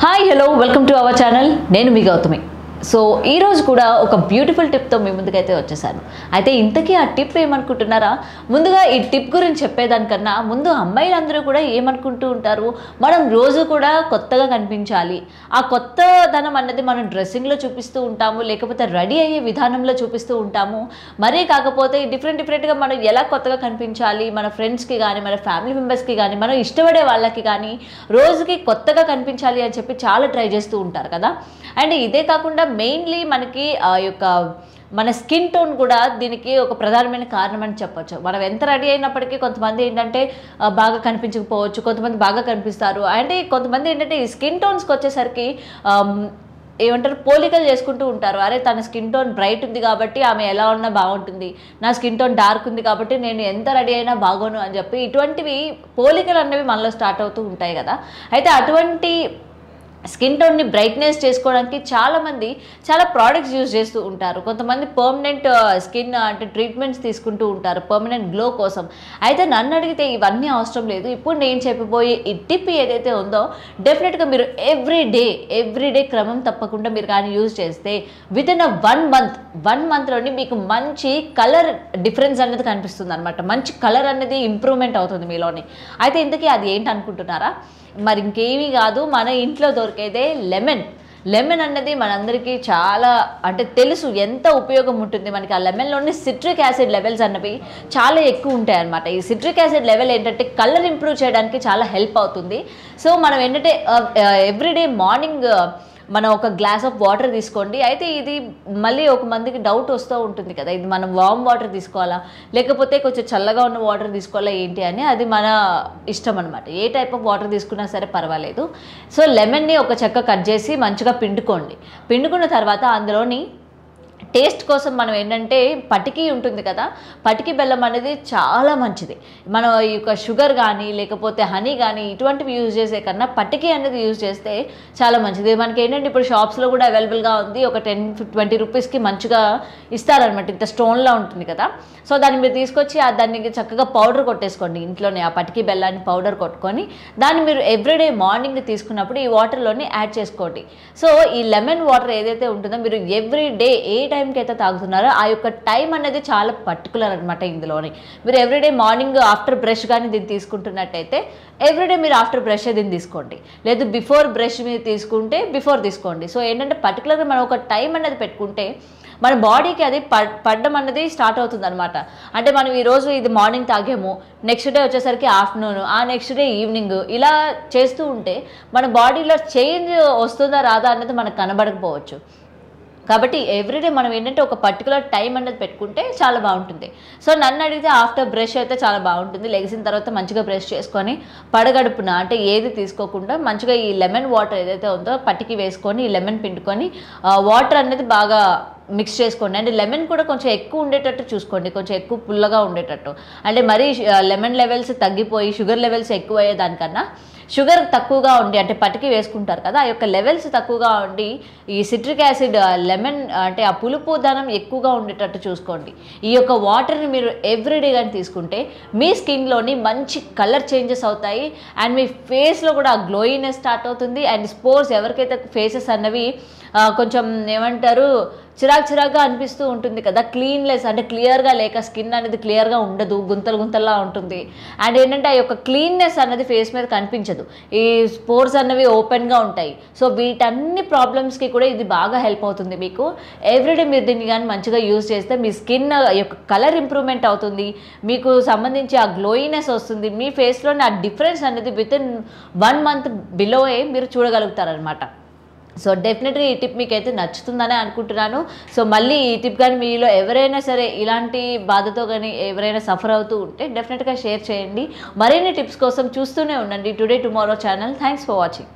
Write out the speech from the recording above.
Hi hello welcome to our channel. నేను మీ Gautami. So ఈరోజు కూడా ఒక బ్యూటిఫుల్ టిప్తో మీ ముందుకైతే వచ్చేసాను. అయితే ఇంతకీ ఆ టిప్ ఏమనుకుంటున్నారా? ముందుగా ఈ టిప్ గురించి చెప్పేదానికన్నా ముందు అమ్మాయిలందరూ కూడా ఏమనుకుంటూ ఉంటారు, మనం రోజు కూడా కొత్తగా కనిపించాలి. ఆ కొత్తదనం అన్నది మనం డ్రెస్సింగ్లో చూపిస్తూ ఉంటాము, లేకపోతే రెడీ అయ్యే విధానంలో చూపిస్తూ ఉంటాము. మరీ కాకపోతే డిఫరెంట్గా మనం ఎలా కొత్తగా కనిపించాలి, మన ఫ్రెండ్స్కి కానీ మన ఫ్యామిలీ మెంబర్స్కి కానీ మనం ఇష్టపడే వాళ్ళకి కానీ రోజుకి కొత్తగా కనిపించాలి అని చెప్పి చాలా ట్రై చేస్తూ ఉంటారు కదా. అండ్ ఇదే కాకుండా మెయిన్లీ మనకి యొక్క మన స్కిన్ టోన్ కూడా దీనికి ఒక ప్రధానమైన కారణం అని చెప్పొచ్చు. మనం ఎంత రెడీ అయినప్పటికీ కొంతమంది ఏంటంటే బాగా కనిపించకపోవచ్చు, కొంతమంది బాగా కనిపిస్తారు. అంటే కొంతమంది ఏంటంటే ఈ స్కిన్ టోన్స్కి వచ్చేసరికి ఏమంటారు, పోలికలు చేసుకుంటూ ఉంటారు. అరే తన స్కిన్ టోన్ బ్రైట్ ఉంది కాబట్టి ఆమె ఎలా ఉన్నా బాగుంటుంది, నా స్కిన్ టోన్ డార్క్ ఉంది కాబట్టి నేను ఎంత రెడీ అయినా బాగోను అని చెప్పి ఇటువంటివి పోలికలు అనేవి మనలో స్టార్ట్ అవుతూ ఉంటాయి కదా. అయితే అటువంటి స్కిన్ టోన్ని బ్రైట్నెస్ చేసుకోవడానికి చాలామంది చాలా ప్రోడక్ట్స్ యూజ్ చేస్తూ ఉంటారు. కొంతమంది పర్మనెంట్ స్కిన్ అంటే ట్రీట్మెంట్స్ తీసుకుంటూ ఉంటారు పర్మనెంట్ గ్లో కోసం. అయితే నన్ను అడిగితే ఇవన్నీ అవసరం లేదు. ఇప్పుడు నేను చెప్పబోయే ఈ టిప్ ఏదైతే ఉందో డెఫినెట్గా మీరు ఎవ్రీడే క్రమం తప్పకుండా మీరు కానీ యూజ్ చేస్తే వితిన్ వన్ మంత్లోని మీకు మంచి కలర్ డిఫరెన్స్ అనేది కనిపిస్తుంది అనమాట. మంచి కలర్ అనేది ఇంప్రూవ్మెంట్ అవుతుంది మీలోని. అయితే ఇంతకీ అది ఏంటి అనుకుంటున్నారా? మరి ఇంకేమీ కాదు, మన ఇంట్లో దొరికేదే లెమన్ అన్నది మనందరికీ చాలా అంటే తెలుసు ఎంత ఉపయోగం ఉంటుంది మనకి. ఆ లెమన్లోని సిట్రిక్ యాసిడ్ లెవెల్స్ అన్నవి చాలా ఎక్కువ ఉంటాయి అన్నమాట. ఈ సిట్రిక్ యాసిడ్ లెవెల్ ఏంటంటే కలర్ ఇంప్రూవ్ చేయడానికి చాలా హెల్ప్ అవుతుంది. సో మనం ఏంటంటే ఎవ్రీడే మార్నింగ్ మనం ఒక గ్లాస్ ఆఫ్ వాటర్ తీసుకోండి. అయితే ఇది మళ్ళీ ఒక మందికి డౌట్ వస్తూ ఉంటుంది కదా, ఇది మనం వామ్ వాటర్ తీసుకోవాలా లేకపోతే కొంచెం చల్లగా ఉన్న వాటర్ తీసుకోవాలా ఏంటి అని. అది మన ఇష్టం అనమాట. ఏ టైప్ ఆఫ్ వాటర్ తీసుకున్నా సరే పర్వాలేదు. సో లెమన్ని ఒక చెక్క కట్ చేసి మంచిగా పిండుకున్న తర్వాత అందులోని టేస్ట్ కోసం మనం ఏంటంటే పటికి ఉంటుంది కదా, పటికి బెల్లం అనేది చాలా మంచిది. మనం ఈ యొక్క షుగర్ కానీ లేకపోతే హనీ కానీ ఇటువంటివి యూజ్ చేసే కన్నా పటికి అనేది యూజ్ చేస్తే చాలా మంచిది. మనకి ఏంటంటే ఇప్పుడు షాప్స్లో కూడా అవైలబుల్గా ఉంది. ఒక 10-20 రూపీస్కి మంచిగా ఇస్తారనమాట. ఇంత స్టోన్లా ఉంటుంది కదా. సో దాన్ని మీరు తీసుకొచ్చి దాన్ని చక్కగా పౌడర్ కొట్టేసుకోండి ఇంట్లోనే. ఆ పటికి బెల్లాన్ని పౌడర్ కొట్టుకొని దాన్ని మీరు ఎవ్రీడే మార్నింగ్ తీసుకున్నప్పుడు ఈ వాటర్లోని యాడ్ చేసుకోండి. సో ఈ లెమన్ వాటర్ ఏదైతే ఉంటుందో మీరు ఎవ్రీడే ఏ టైంకి అయితే తాగుతున్నారో ఆ యొక్క టైం అనేది చాలా పర్టికులర్ అనమాట. ఇందులోని మీరు ఎవ్రీడే మార్నింగ్ ఆఫ్టర్ బ్రష్ కానీ దీన్ని తీసుకుంటున్నట్టయితే ఎవ్రీడే మీరు ఆఫ్టర్ బ్రష్ దీన్ని తీసుకోండి. లేదు బిఫోర్ బ్రష్ మీరు తీసుకుంటే బిఫోర్ తీసుకోండి. సో ఏంటంటే పర్టికులర్గా మనం ఒక టైం అనేది పెట్టుకుంటే మన బాడీకి అది పడడం అన్నది స్టార్ట్ అవుతుంది అనమాట. అంటే మనం ఈరోజు ఇది మార్నింగ్ తాగాము, నెక్స్ట్ డే వచ్చేసరికి ఆఫ్టర్నూన్, ఆ నెక్స్ట్ డే ఈవినింగ్, ఇలా చేస్తూ ఉంటే మన బాడీలో చేంజ్ వస్తుందా రాదా అన్నది మనకు కనబడకపోవచ్చు. కాబట్టి ఎవ్రీడే మనం ఏంటంటే ఒక పర్టికులర్ టైం అనేది పెట్టుకుంటే చాలా బాగుంటుంది. సో నన్ను అడిగితే ఆఫ్టర్ బ్రష్ అయితే చాలా బాగుంటుంది. లెగిసిన తర్వాత మంచిగా బ్రష్ చేసుకొని పడగడుపున అంటే ఏది తీసుకోకుండా మంచిగా ఈ లెమన్ వాటర్ ఏదైతే ఉందో పట్టికి వేసుకొని ఈ లెమన్ పిండుకొని వాటర్ అనేది బాగా మిక్స్ చేసుకోండి. అంటే లెమన్ కూడా కొంచెం ఎక్కువ ఉండేటట్టు చూసుకోండి, కొంచెం ఎక్కువ పుల్లగా ఉండేటట్టు. అంటే మరీ లెమన్ లెవెల్స్ తగ్గిపోయి షుగర్ లెవెల్స్ ఎక్కువ అయ్యేదానికన్నా షుగర్ తక్కువగా ఉండి అంటే పటికి వేసుకుంటారు కదా, ఆ యొక్క లెవెల్స్ తక్కువగా ఉండి ఈ సిట్రిక్ యాసిడ్ లెమన్ అంటే ఆ పులుపు ధనం ఎక్కువగా ఉండేటట్టు చూసుకోండి. ఈ యొక్క వాటర్ని మీరు ఎవ్రీడే కానీ తీసుకుంటే మీ స్కిన్లోని మంచి కలర్ చేంజెస్ అవుతాయి. అండ్ మీ ఫేస్లో కూడా గ్లోయినెస్ స్టార్ట్ అవుతుంది. అండ్ స్పోర్స్ ఎవరికైతే ఫేసెస్ అన్నవి కొంచెం ఏమంటారు చిరాకుగా అనిపిస్తూ ఉంటుంది కదా, క్లీన్లెస్ అంటే క్లియర్గా లేక స్కిన్ అనేది క్లియర్గా ఉండదు, గుంతల్లా ఉంటుంది. అండ్ ఏంటంటే ఆ యొక్క క్లీన్నెస్ అనేది ఫేస్ మీద కనిపించదు, ఈ స్పోర్స్ అన్నవి ఓపెన్గా ఉంటాయి. సో వీటన్ని ప్రాబ్లమ్స్కి కూడా ఇది బాగా హెల్ప్ అవుతుంది మీకు. ఎవ్రీడే మీరు దీన్ని కానీ మంచిగా యూజ్ చేస్తే మీ స్కిన్ యొక్క కలర్ ఇంప్రూవ్మెంట్ అవుతుంది, మీకు సంబంధించి ఆ గ్లోయినెస్ వస్తుంది. మీ ఫేస్లోని ఆ డిఫరెన్స్ అనేది వితిన్ 1 మంత్ బిలోయే మీరు చూడగలుగుతారనమాట. సో డెఫినెట్గా ఈ టిప్ మీకైతే నచ్చుతుందని అనుకుంటున్నాను. సో మళ్ళీ ఈ టిప్ కానీ మీలో ఎవరైనా సరే ఇలాంటి బాధతో కానీ ఎవరైనా సఫర్ అవుతూ ఉంటే డెఫినెట్గా షేర్ చేయండి. మరిన్ని టిప్స్ కోసం చూస్తూనే ఉండండి today tomorrow channel. Thanks for watching.